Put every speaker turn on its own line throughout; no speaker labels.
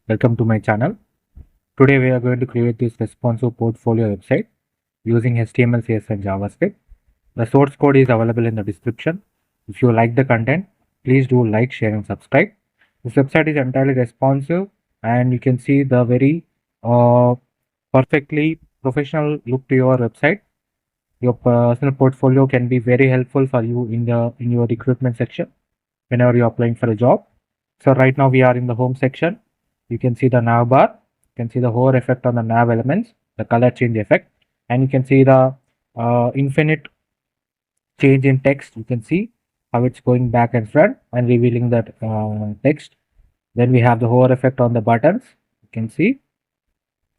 Welcome to my channel. Today we are going to create this responsive portfolio website using HTML, CSS and JavaScript. The source code is available in the description. If you like the content, please do like, share and subscribe. This website is entirely responsive and you can see the very perfectly professional look to your website. Your personal portfolio can be very helpful for you in your recruitment section whenever you are applying for a job. So right now we are in the home section. You can see the nav bar. You can see the hover effect on the nav elements, the color change effect, and you can see the infinite change in text. You can see how it's going back and front and revealing that text. Then we have the hover effect on the buttons. You can see.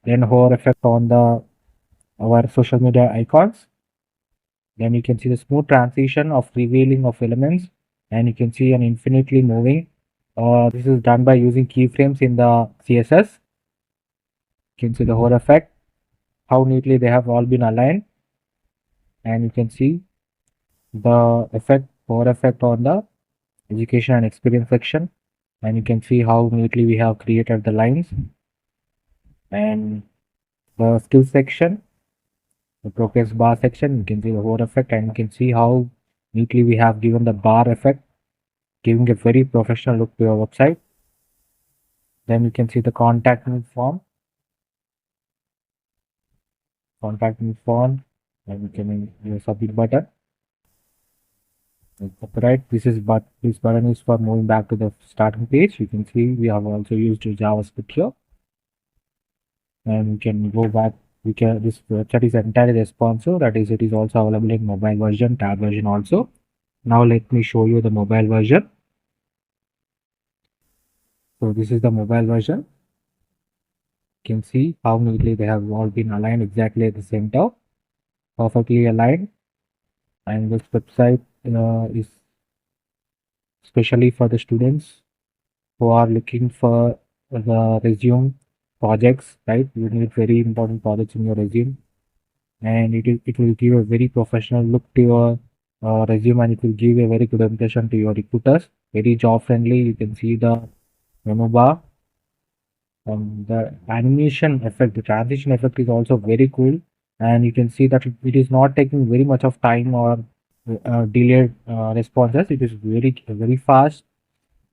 Then hover effect on the our social media icons. Then you can see the smooth transition of revealing of elements, and you can see an infinitely moving. This is done by using keyframes in the CSS. You can see the hover effect, how neatly they have all been aligned, and you can see the hover effect on the education and experience section, and you can see how neatly we have created the lines. And the skill section, the progress bar section, you can see the hover effect, and you can see how neatly we have given the bar effect, giving a very professional look to your website. Then you can see the contact me form, and you can use submit button. Right, this button is for moving back to the starting page. You can see we have also used JavaScript here, and we can go back. This website is entirely responsive. That is, it is also available in mobile version, tab version also. Now let me show you the mobile version. So this is the mobile version. You can see how neatly they have all been aligned exactly at the center, perfectly aligned. And this website is especially for the students who are looking for the resume projects, right? You need very important projects in your resume, and it will give a very professional look to your resume, and it will give a very good impression to your recruiters. Very job friendly. You can see the menu bar, and the animation effect, the transition effect is also very cool, and you can see that it is not taking very much of time or delayed responses. It is very fast,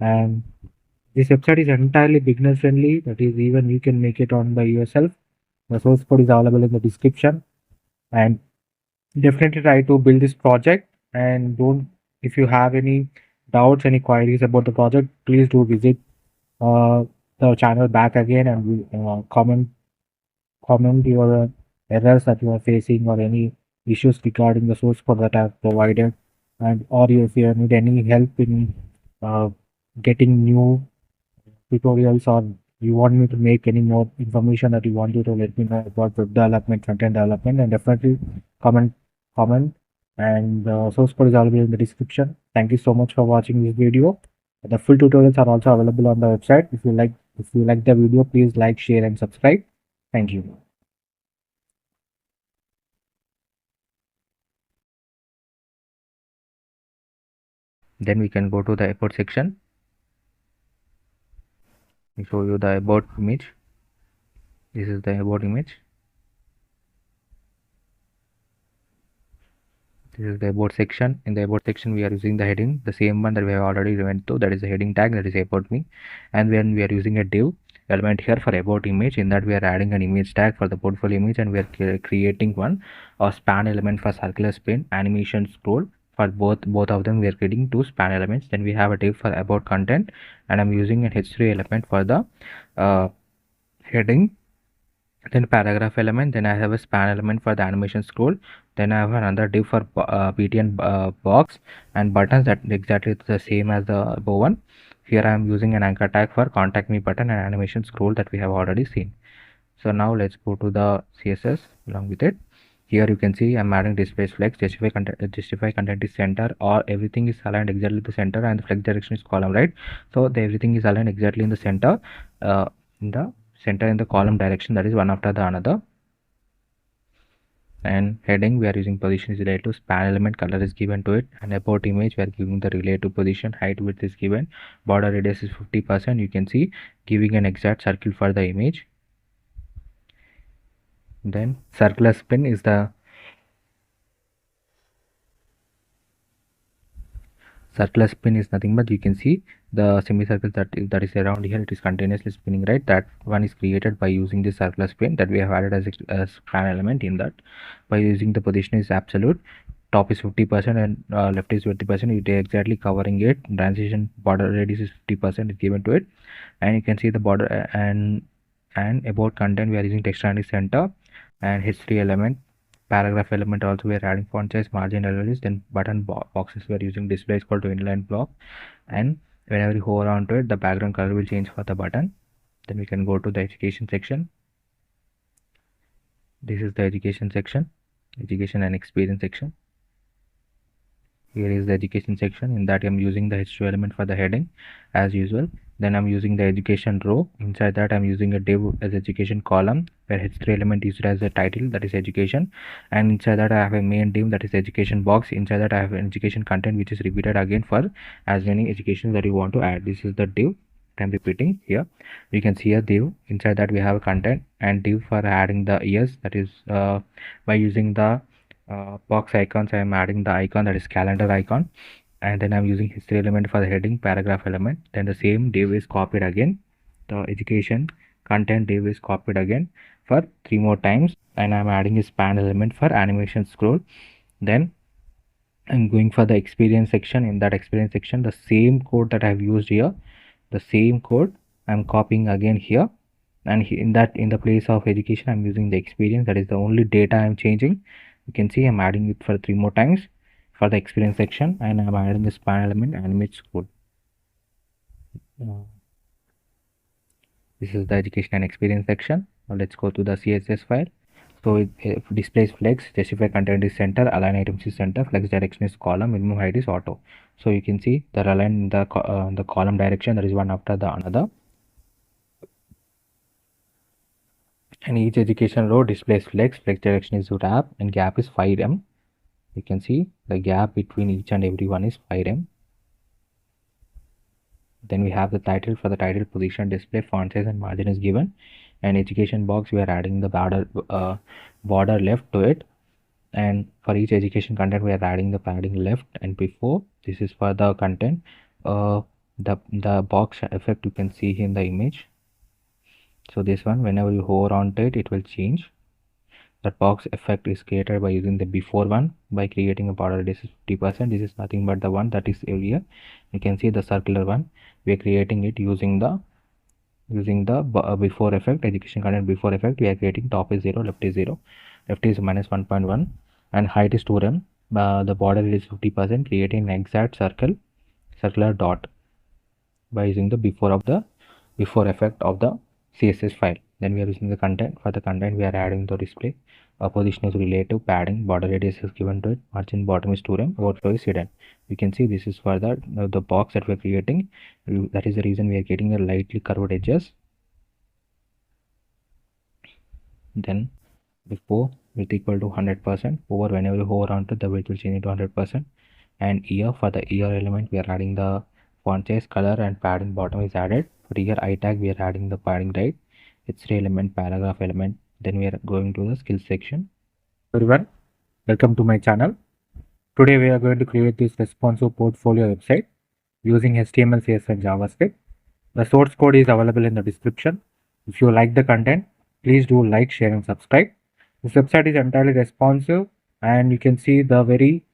and this website is entirely beginner friendly. That is, even you can make it on by yourself. The source code is available in the description, and definitely try to build this project. And don't, if you have any doubts, any queries about the project, please do visit uh, the channel back again, and comment your errors that you are facing or any issues regarding the source code that I have provided, and or if you need any help in uh, getting new tutorials, or you want me to make any more information that you want you to let me know about web development, front-end development, and definitely comment and the source code is available in the description. Thank you so much for watching this video. The full tutorials are also available on the website. If you like the video, please like, share and subscribe. Thank you. Then we can go to the about section. I show you the about image. This is the about image. This is the about section. In the about section, we are using the heading, the same one that we have already went to. That is the heading tag, that is about me. And when we are using a div element here for about image, in that we are adding an image tag for the portfolio image, and we are creating one a span element for circular spin, animation scroll. For both of them, we are creating two span elements. Then we have a div for about content, and I'm using an h3 element for the heading, then paragraph element, then I have a span element for the animation scroll, then I have another div for btn box and buttons, that exactly the same as the above one. Here I am using an anchor tag for contact me button and animation scroll that we have already seen. So now let's go to the css along with it. Here you can see I'm adding display flex, justify content is center, or everything is aligned exactly the center, and the flex direction is column, right? So everything is aligned exactly in the center, in the column direction, that is one after the another. And heading, we are using position is related to span element, color is given to it. And about image, we are giving the relative position, height, width is given, border radius is 50%. You can see giving an exact circle for the image. Then circular spin is the circular spin is nothing but you can see the semicircle that is around here, it is continuously spinning, right? That one is created by using this circular spin that we have added as span element in that. By using the position is absolute, top is 50% and left is 50%, it is exactly covering it. Transition border radius is 50% is given to it. And you can see the border and about content, we are using text and center and history element. Paragraph element also we are adding font size, margin values. Then button boxes we are using display is equal to inline block, and whenever you hover onto it, the background color will change for the button. Then we can go to the education section. This is the education section, education and experience section. Here is the education section. In that I'm using the history element for the heading as usual. Then I'm using the education row. Inside that I'm using a div as education column where history element is used as a title, that is education. And inside that I have a main div, that is education box. Inside that I have an education content which is repeated again for as many educations that you want to add. This is the div I'm repeating here. You can see a div. Inside that we have a content and div for adding the years, that is by using the box icons. I am adding the icon, that is calendar icon, and then I'm using history element for the heading, paragraph element. Then the same div is copied again, the education content div is copied again for 3 more times, and I'm adding a span element for animation scroll. Then I'm going for the experience section. In that experience section, the same code that I've used here, the same code I'm copying again here, and in the place of education I'm using the experience, that is the only data I'm changing. You can see I'm adding it for 3 more times for the experience section, and I'm adding the span element animate scroll. This is the education and experience section. Now let's go to the CSS file. So it displays flex, justify content is center, align items is center, flex direction is column, minimum height is auto. So you can see they're aligned in the column direction, that is one after the another. And each education row displays flex direction is wrap, and gap is 5 em. You can see the gap between each and every one is 5 em. Then we have the title. For the title, position, display, font size and margin is given. And education box, we are adding the border left to it. And for each education content, we are adding the padding left and before. This is for the content. The box effect you can see in the image. So this one, whenever you hover onto it, it will change. That box effect is created by using the before one, by creating a border radius 50%. This is nothing but the one that is earlier. You can see the circular one. We are creating it using the before effect, education content before effect. We are creating top is 0, left is 0, left is minus 1.1, and height is 2 em. The border is 50%, creating an exact circular dot by using the before effect of the CSS file. Then we are using the content. For the content, we are adding the display. Position is relative, padding, border radius is given to it, margin bottom is 2 em, overflow is hidden. You can see this is for the box that we are creating. That is the reason we are getting a lightly curved edges. Then before width equal to 100%, over whenever you hover onto the width will change to 100%. And here, for the ear element, we are adding the font size, color and padding bottom is added. For here I tag, we are adding the padding right, history element, paragraph element. Then we are going to the skills section. Everyone, welcome to my channel. Today we are going to create this responsive portfolio website using HTML, CSS and JavaScript. The source code is available in the description. If you like the content, please do like, share and subscribe. This website is entirely responsive, and you can see the very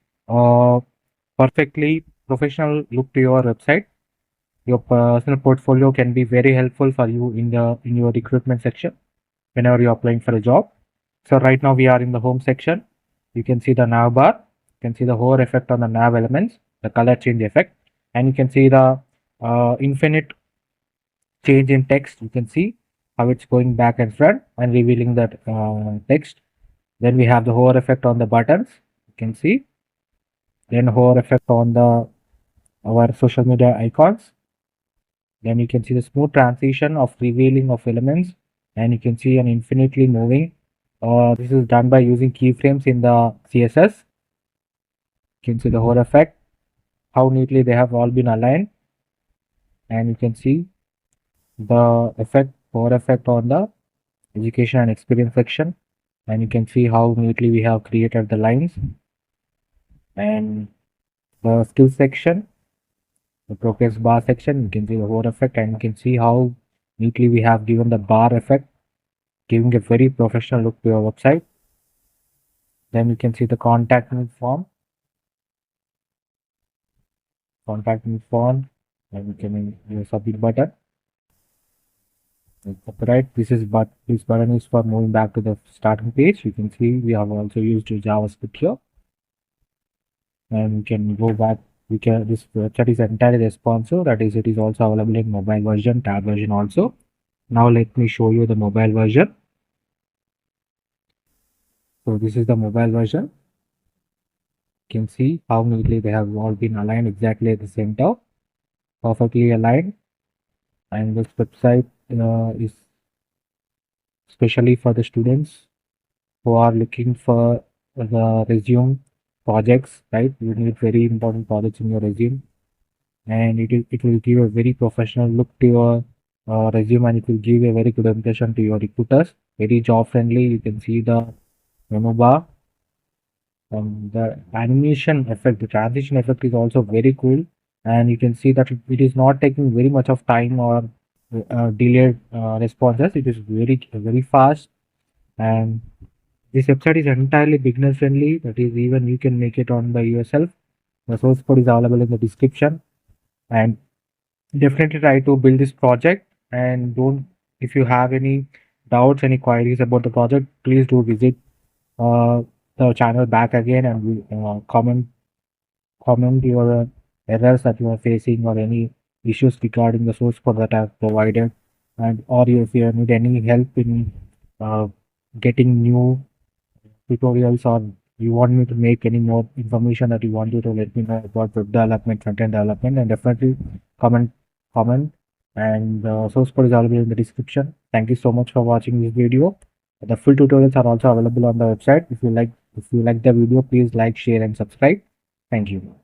perfectly professional look to your website. Your personal portfolio can be very helpful for you in your recruitment section whenever you're applying for a job. So right now we are in the home section. You can see the nav bar. You can see the hover effect on the nav elements, the color change effect, and you can see the infinite change in text. You can see how it's going back and front and revealing that text. Then we have the hover effect on the buttons. You can see. Then hover effect on our social media icons. Then you can see the smooth transition of revealing of elements, and you can see an infinitely moving This is done by using keyframes in the CSS. You can see the whole effect, how neatly they have all been aligned, and you can see the hover effect on the education and experience section, and you can see how neatly we have created the lines. And the skill section, the progress bar section, you can see the hover effect, and you can see how neatly we have given the bar effect, giving a very professional look to your website. Then you can see the contact me form, and you can use submit button. Right, this button is for moving back to the starting page. You can see we have also used JavaScript here, and we can go back. This website is entirely responsive. That is, it is also available in mobile version, tab version also. Now let me show you the mobile version. So this is the mobile version. You can see how neatly they have all been aligned exactly at the center, perfectly aligned. And this website is especially for the students who are looking for the resume projects, right? You need very important projects in your resume, and it will give a very professional look to your resume, and it will give a very good impression to your recruiters. Very job friendly. You can see the menu bar, and the animation effect, the transition effect is also very cool, and you can see that it is not taking very much of time or delayed responses. It is very fast, and this website is entirely beginner friendly. That is, even you can make it on by yourself. The source code is available in the description, and definitely try to build this project. And don't, if you have any doubts, any queries about the project, please do visit uh, the channel back again, and we comment your errors that you are facing or any issues regarding the source code that I have provided, and or if you need any help in uh, getting new tutorials, or you want me to make any more information that you want you to let me know about web development, front-end development, and definitely comment, and the source code is available in the description. Thank you so much for watching this video. The full tutorials are also available on the website. If you like the video, please like, share, and subscribe. Thank you.